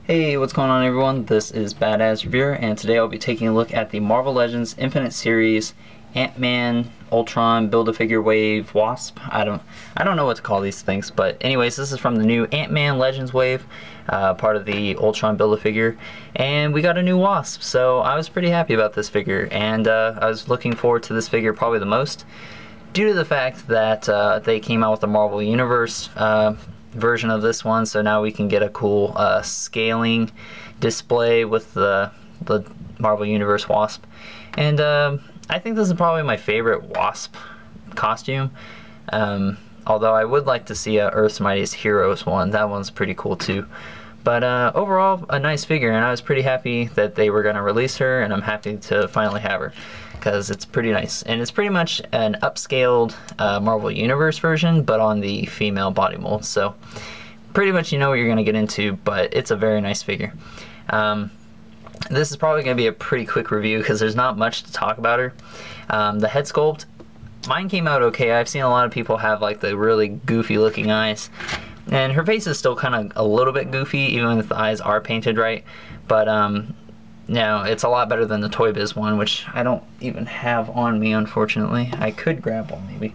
Hey, what's going on everyone? This is Badass Reviewer, and today I'll be taking a look at the Marvel Legends Infinite Series Ant-Man, Ultron, Build-A-Figure Wave, Wasp. I don't know what to call these things, but anyways, this is from the new Ant-Man Legends Wave, part of the Ultron Build-A-Figure, and we got a new Wasp, so I was pretty happy about this figure, and I was looking forward to this figure probably the most, due to the fact that they came out with the Marvel Universe version of this one, so now we can get a cool scaling display with the Marvel Universe Wasp. And I think this is probably my favorite Wasp costume, although I would like to see a Earth's Mightiest Heroes one. That one's pretty cool too. But overall, a nice figure, and I was pretty happy that they were going to release her, and I'm happy to finally have her, because it's pretty nice. And it's pretty much an upscaled Marvel Universe version, but on the female body mold. So pretty much you know what you're going to get into, but it's a very nice figure. This is probably going to be a pretty quick review, because there's not much to talk about her. The head sculpt, mine came out okay. I've seen a lot of people have like the really goofy looking eyes. And her face is still kind of a little bit goofy, even if the eyes are painted right. But no, it's a lot better than the Toy Biz one, which I don't even have on me, unfortunately. I could grab one maybe.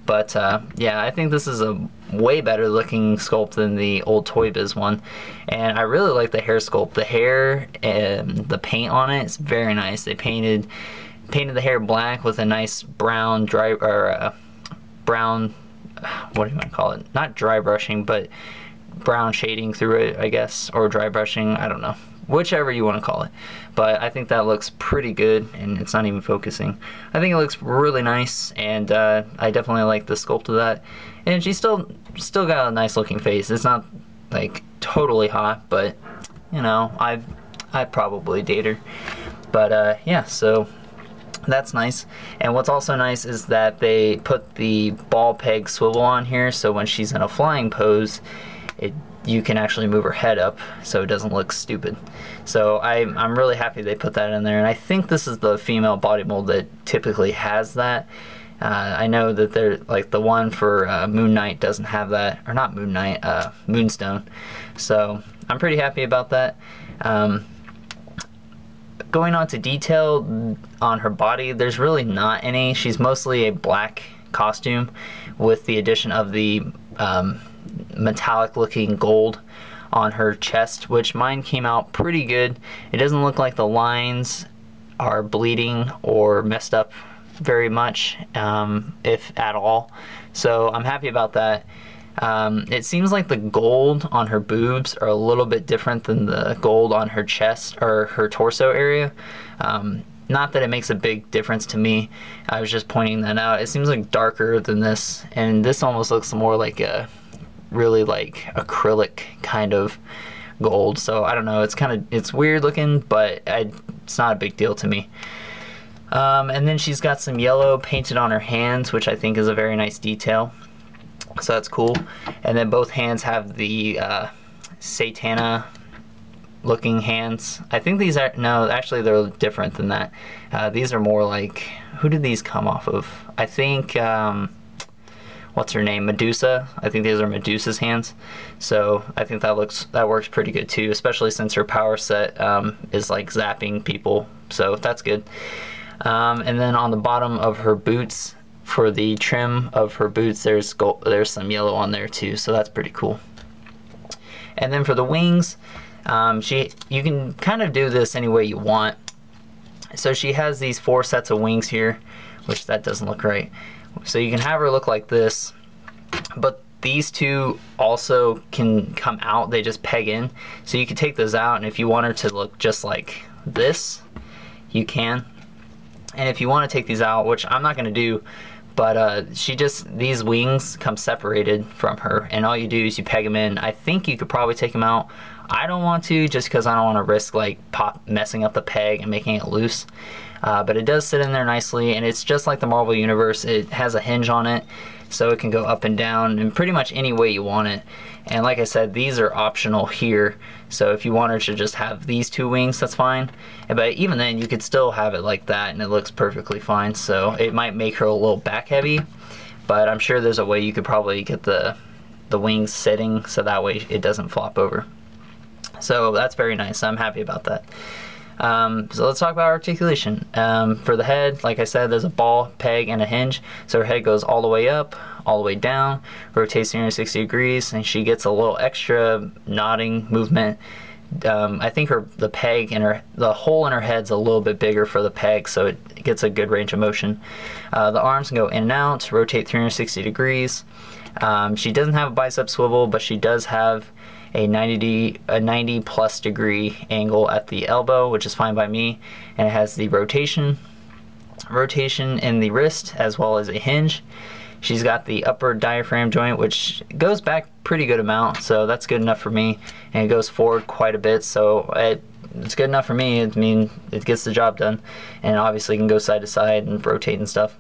But yeah, I think this is a way better looking sculpt than the old Toy Biz one. And I really like the hair sculpt. The hair and the paint on it is very nice. They painted the hair black with a nice brown brown, what do you want to call it? Not dry brushing, but brown shading through it, I guess, or dry brushing, I don't know. Whichever you want to call it. But I think that looks pretty good, and it's not even focusing. I think it looks really nice, and I definitely like the sculpt of that. And she's still got a nice looking face. It's not like totally hot, but you know, I'd probably date her. But yeah, so that's nice. And what's also nice is that they put the ball peg swivel on here, so when she's in a flying pose, you can actually move her head up so it doesn't look stupid. So I'm really happy they put that in there, and I think this is the female body mold that typically has that. I know that they're like the one for Moon Knight doesn't have that, or not Moon Knight, Moonstone. So I'm pretty happy about that. Going on to detail on her body, there's really not any. She's mostly a black costume with the addition of the metallic looking gold on her chest, which mine came out pretty good. It doesn't look like the lines are bleeding or messed up very much, if at all. So I'm happy about that. It seems like the gold on her boobs are a little bit different than the gold on her chest or her torso area. Not that it makes a big difference to me. I was just pointing that out. It seems like darker than this, and this almost looks more like a really like acrylic kind of gold. So I don't know. It's weird looking, but it's not a big deal to me. And then she's got some yellow painted on her hands, which I think is a very nice detail. So that's cool. And then both hands have the Satana looking hands. I think these are, no, actually they're different than that. These are more like, who did these come off of? I think, what's her name? Medusa. I think these are Medusa's hands. So I think that works pretty good too, especially since her power set is like zapping people. So that's good. And then on the bottom of her boots, for the trim of her boots, there's some yellow on there too, so that's pretty cool. And then for the wings, you can kind of do this any way you want. So she has these 4 sets of wings here, which that doesn't look right. So you can have her look like this, but these two also can come out. They just peg in, so you can take those out, and if you want her to look just like this, you can. And if you want to take these out, which I'm not going to do, but these wings come separated from her, and all you do is you peg them in. I think you could probably take them out. I don't want to, just because I don't want to risk like messing up the peg and making it loose. But it does sit in there nicely, and it's just like the Marvel Universe. It has a hinge on it, so it can go up and down in pretty much any way you want it. And like I said, these are optional here, so if you wanted to just have these 2 wings, that's fine. But even then, you could still have it like that, and it looks perfectly fine. So it might make her a little back heavy, but I'm sure there's a way you could probably get the wings sitting so that way it doesn't flop over. So that's very nice. I'm happy about that. So let's talk about articulation. For the head, like I said, there's a ball, peg, and a hinge. So her head goes all the way up, all the way down, rotates 360 degrees, and she gets a little extra nodding movement. I think the peg and the hole in her head's a little bit bigger for the peg, so it gets a good range of motion. The arms can go in and out, rotate 360 degrees. She doesn't have a bicep swivel, but she does have a 90 plus degree angle at the elbow, which is fine by me, and it has the rotation in the wrist as well as a hinge. She's got the upper diaphragm joint, which goes back pretty good amount, so that's good enough for me, and it goes forward quite a bit, so it's good enough for me. I mean, it gets the job done, and obviously can go side to side and rotate and stuff.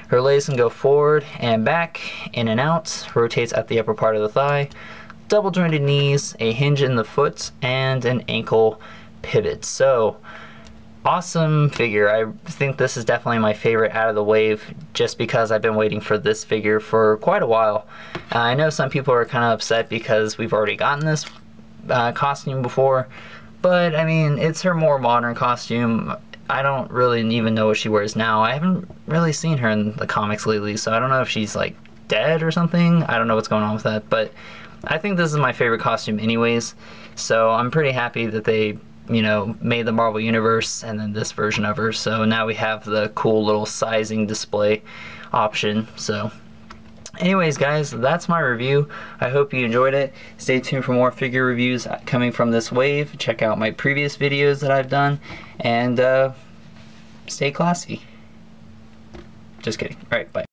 Her legs can go forward and back, in and out, rotates at the upper part of the thigh, double jointed knees, a hinge in the foot, and an ankle pivot. So awesome figure. I think this is definitely my favorite out of the wave, just because I've been waiting for this figure for quite a while. I know some people are kind of upset because we've already gotten this costume before, but I mean, it's her more modern costume. I don't really even know what she wears now. I haven't really seen her in the comics lately, so I don't know if she's like dead or something. I don't know what's going on with that, but I think this is my favorite costume anyways, so I'm pretty happy that they, you know, made the Marvel Universe and then this version of her. So now we have the cool little sizing display option. So anyways, guys, that's my review. I hope you enjoyed it. Stay tuned for more figure reviews coming from this wave. Check out my previous videos that I've done, and stay classy. Just kidding. Alright, bye.